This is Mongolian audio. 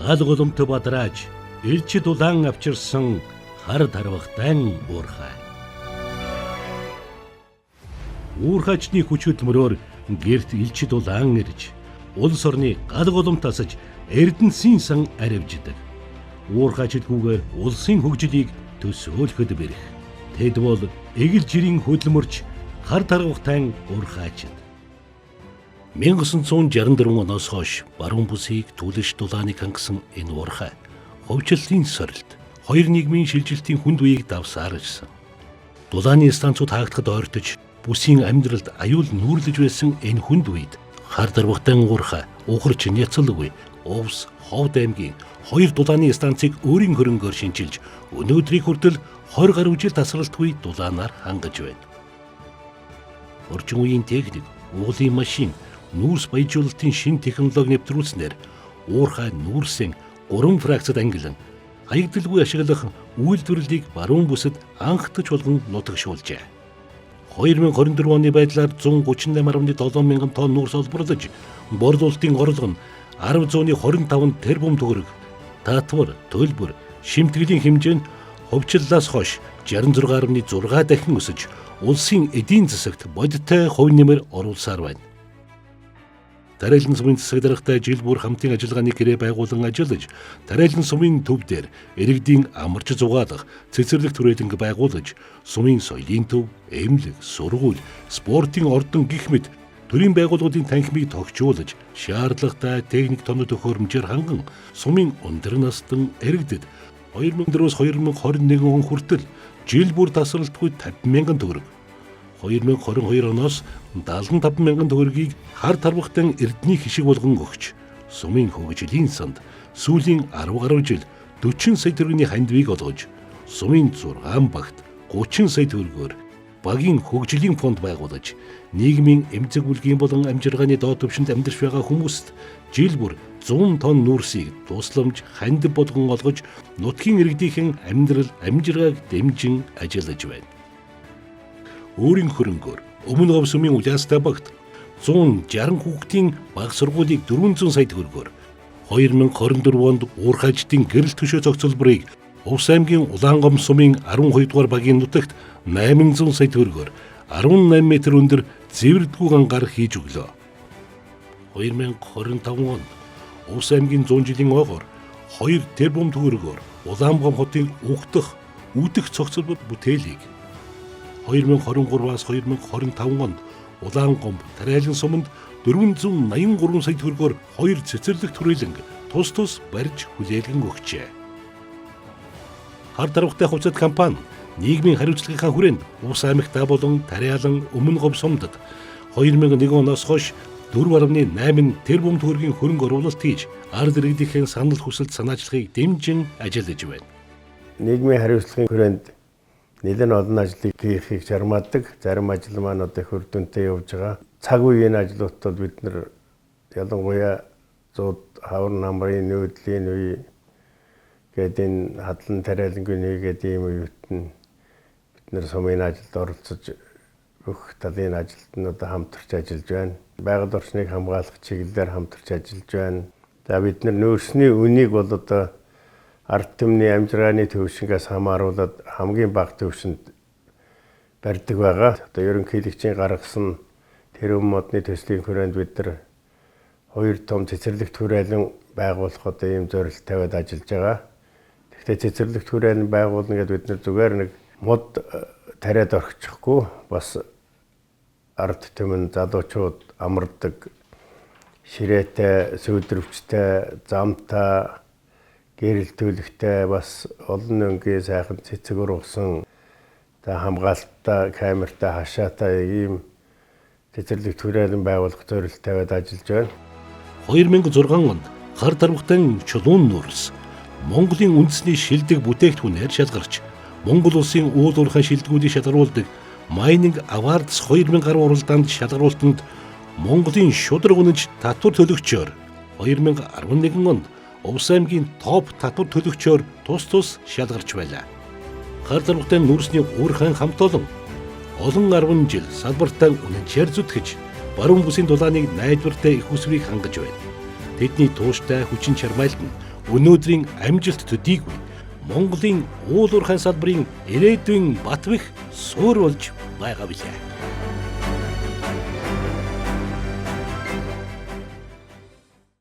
гал голомт бадрааж элчид улаан авчирсан хар тарвахтан уурхай. Уурхайчны хүч хөдөлмөрөөр гэрт элчид улаан ирж улс орны гал голомт тасаж эрдэнсийн сан аривждаг. Уурхайчдгүйгээр улсын хөгжлийг төсөөлөхөд бэрх. Тэд бол эгэл жирийн хөдөлмөрч хар тарвахтан уурхайчд. 1964 оноос хойш баруун бүсийг түлш дулааныг хангасан энэ уурхай ховчлолын сорилт, хоёр нийгмийн шилжилтийн хүнд үеийг давсаар ирсэн. Дулааны станцууд хаагдахад ойртож бүсийн амьдралд аюул нүүрлэж байсан энэ хүнд үед хар тарвахтан уурхай ухарч няцалгүй Увс, Ховд аймгийн хоёр дулааны станцыг өөрийн хөрөнгөөр шинжилж өнөөдрийг хүртэл 20 гаруй жил тасралтгүй дулаанаар хангаж байна. Орчин үеийн техник, уулын машин, нүүрс баяжуулалтын шин технологи нэвтрүүлснээр уурхай нүүрсийн 3 фракцад ангилан хаягдалгүй ашиглах үйлдвэрлэлийг баруун бүсэд анхдаж болгон нутагшуулжээ. 2024 оны байдлаар 138.7 мянган тонн нүүрс олборлож, борлуулалтын орлого нь 10.25 тэрбум төгрөг. Татвар, төлбөр, шимтгэлийн хэмжээ нь ховчлолоос хойш 66.6 дахин өсөж, улсын эдийн засагт бодиттой хувь нэмэр оруулсаар байна. Дараалан сумын засаг даргатай жил бүр хамтын ажиллагааны гэрээ байгуулан ажиллаж, дараалан сумын төв дээр иргэдийн амарч зугаалах цэцэрлэг түрээлэнг байгуулаж, сумын соёлын төв, эмнэлэг, сургууль, спортын ордон гэх мэт төрийн байгууллагуудын танхимыг тогтжуулж, шаардлагатай техник тоног төхөөрөмжөөр ханган сумын өндөр настан иргэдэд 2004-өөс 2021 он хүртэл жил бүр тасралтгүй 50 мянган төгрөг, 2022 оноос 75 мянган төгрөгийг хар тарвахтан эрдэнэ хишиг болгон өгч, сумын хөгжлийн санд сүүлийн 10 гаруй жил 40 сая төгрөгийн хандивыг олгож, сумын 6 багт 30 сая төгрөгөөр багийн хөгжлийн фонд байгуулж, нийгмийн эмзэг бүлгийн болон амжиргааны доод түвшинд амьдарч байгаа хүмүүст жил бүр 100 тонн нүүрсийг тусламж хандив болгон олгож, нутгийн иргэдийн амьдрал амжиргааг дэмжин ажиллаж байна. Өөрийн хөрөнгөөр Өмнө Говь сумын Уляастай багт 160 хүүхдийн баг сургуулийг 400 сая төгрөгөөр, 2024 онд уурхайчдын гэрэл төшөө зохицолборыг Увс аймгийн Улаангом сумын 12 дугаар багийн нутагт 800 сая төгрөгөөр 18 м өндөр зэвэрдгүү гангаар хийж өглөө. 2025 онд Увс аймгийн 100 жилийн ойгоор 2 тэрбум төгрөгөөр Улаангом хотын үдэх зохицолбор бүтээлийг, 2023-аас 2025 онд Улаангом дараалан суманд 483 сая төгрөгөөр 2 цэцэрлэг түрээлэнг тус барьж хүлээлгэн өгчээ. Хар тарвахтай хувьцат компани нийгмийн хариуцлагынхаа хүрээнд Увс аймагтаа болон Тариалан, Өмнө Говь сумдад 2001 оноос хойш 4.8 тэрбум төгрөгийн хөрөнгө оруулалт хийж, ард иргэдийн санал хүсэлт санаачлагыг дэмжин ажиллаж байна. Нийгмийн хариуцлагын хүрээнд нэлээд олон ажлыг хийхийг чармаадаг. Зарим ажил маань одоо их үр дүнтэй явж байгаа. Цаг үеийн ажлуудад бид нар ялангуяа зууд хавар намрын нүүдлийн үе гэдэг хадлан тариалангийн үе гэдэг ийм үеүүд нь бид нар сумын ажилд оролцож бүх талын ажилтнууд хамтарч ажиллаж байна. Байгаль орчныг хамгаалах чиглэлээр хамтарч ажиллаж байна. За бид нар нөөцний үнийг бол одоо ард түмний амжиргааны төвшингээс хамааруулаад хамгийн бага төвшөнд барьдаг байгаа. Одоо ерөнхийлөгчийн гаргасан тэрүүн модны төслийн хүрээнд бид нар 2 том цэцэрлэг түрээлэн байгуулах одоо ийм зорилт тавиад ажиллаж байгаа. Гэхдээ цэцэрлэг түрээлэн байгуулна гэдэг бид нар зүгээр нэг мод тариад орчихгүй, бас ард түмэн залуучууд амардаг, ширээтэй, сүйдрвчтэй, замтай, гэрэл төлөвтэй, бас олон өнгийн сайхан цэцэг ургасан, хамгаалттай, камертай, хашаатай ийм цэцэрлэг түрээлэн байгуулах зорилт тавиад ажиллаж байна. 2006 онд хар тарвахтан чулуун нүүрс Монголын үндэсний шилдэг бүтээгдэхүүнээр шалгарч, Монгол улсын уул уурхай шилдэгүүдийг шалгаруулдаг Mining Awards 2000 гаруй уралдаанд шалгаруултанд Монголын шудраг үнэнч татвар төлөгчөөр 2011 онд Увс аймгийн топ татвар төлөгчөөр тус шалгарч байлаа. Хар тарвахтан нүүрсний уурхайн хамт олон 10 жил салбартаа үнэнчээр зүтгэж, баруун бүсийн дулааныг найдвартай их усврыг хангаж байна. Тэдний тууштай хүчин чармайлт нь өнөөдрийн амжилт төдийгүй Монголын уул уурхайн салбарын ирээдүйн бат бэх суур болж байгаа билээ.